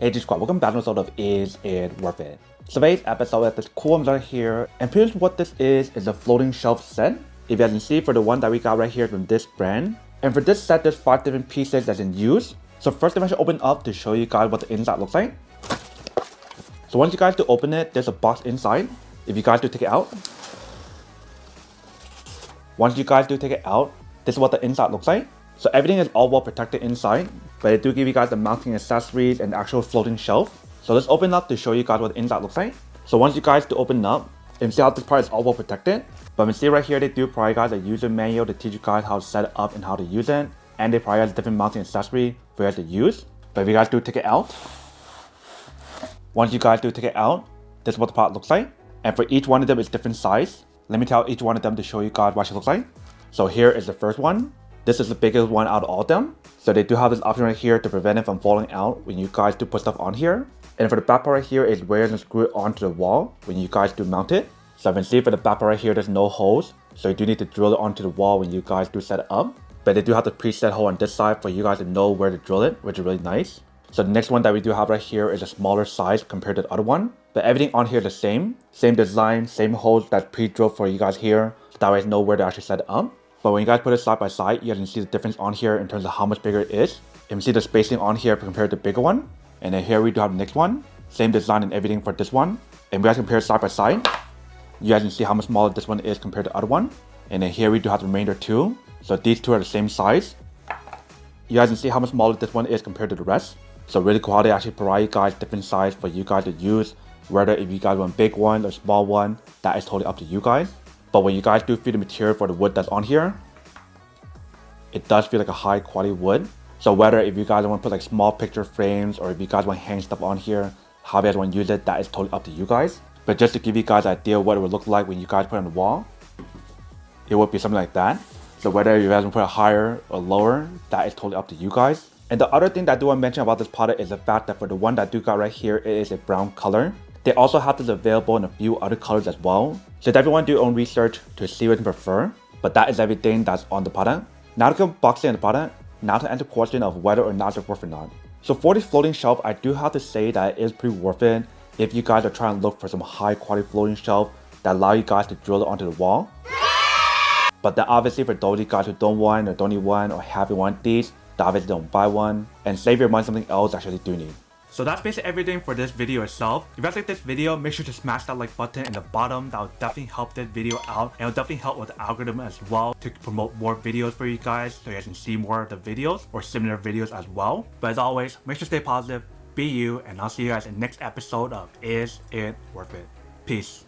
Hey G Squad, welcome back to an episode of Is It Worth It? So today's episode is this cool right here, and pretty much what this is a floating shelf set. If you guys can see, for the one that we got right here from this brand. And for this set, there's 5 different pieces that's in use. So first I'm going to open up to show you guys what the inside looks like. So once you guys do open it, there's a box inside. If you guys do take it out. Once you guys do take it out, this is what the inside looks like. So everything is all well protected inside, but they do give you guys the mounting accessories and the actual floating shelf. So let's open up to show you guys what the inside looks like. So once you guys do open up, you can see how this part is all well protected. But you can see right here, they do provide you guys a user manual to teach you guys how to set it up and how to use it. And they provide you guys different mounting accessory for you guys to use. But if you guys do take it out, once you guys do take it out, this is what the part looks like. And for each one of them is different size. Let me tell each one of them to show you guys what it looks like. So here is the first one. This is the biggest one out of all of them. So they do have this option right here to prevent it from falling out when you guys do put stuff on here. And for the back part right here is where you screw it onto the wall when you guys do mount it. So you can see for the back part right here, there's no holes. So you do need to drill it onto the wall when you guys do set it up. But they do have the preset hole on this side for you guys to know where to drill it, which is really nice. So the next one that we do have right here is a smaller size compared to the other one. But everything on here is the same. Same design, same holes that's pre-drilled for you guys here. So that way you know where to actually set it up. But when you guys put it side by side, you guys can see the difference on here in terms of how much bigger it is. You can see the spacing on here compared to the bigger one. And then here we do have the next one. Same design and everything for this one. And we guys compare side by side. You guys can see how much smaller this one is compared to the other one. And then here we do have the remainder two. So these two are the same size. You guys can see how much smaller this one is compared to the rest. So really cool how they actually provide you guys different size for you guys to use. Whether if you guys want a big one or small one, that is totally up to you guys. But when you guys do feel the material for the wood that's on here, it does feel like a high quality wood. So whether if you guys want to put like small picture frames or if you guys want to hang stuff on here, how you guys want to use it, that is totally up to you guys. But just to give you guys an idea of what it would look like when you guys put it on the wall, it would be something like that. So whether you guys want to put it higher or lower, that is totally up to you guys. And the other thing that I do want to mention about this product is the fact that for the one that I do got right here, it is a brown color. They also have this available in a few other colors as well. So definitely want to do your own research to see what you prefer. But that is everything that's on the product. Now to unbox the product, now to answer the question of whether or not it's worth it or not. So for this floating shelf, I do have to say that it is pretty worth it if you guys are trying to look for some high quality floating shelf that allow you guys to drill it onto the wall. But then obviously for those of you guys who don't want or don't need one or haven't want these, obviously don't buy one and save your money on something else that you actually do need. So that's basically everything for this video itself. If you guys like this video, make sure to smash that like button in the bottom. That will definitely help this video out and it will definitely help with the algorithm as well to promote more videos for you guys so you guys can see more of the videos or similar videos as well. But as always, make sure to stay positive, be you, and I'll see you guys in the next episode of Is It Worth It? Peace.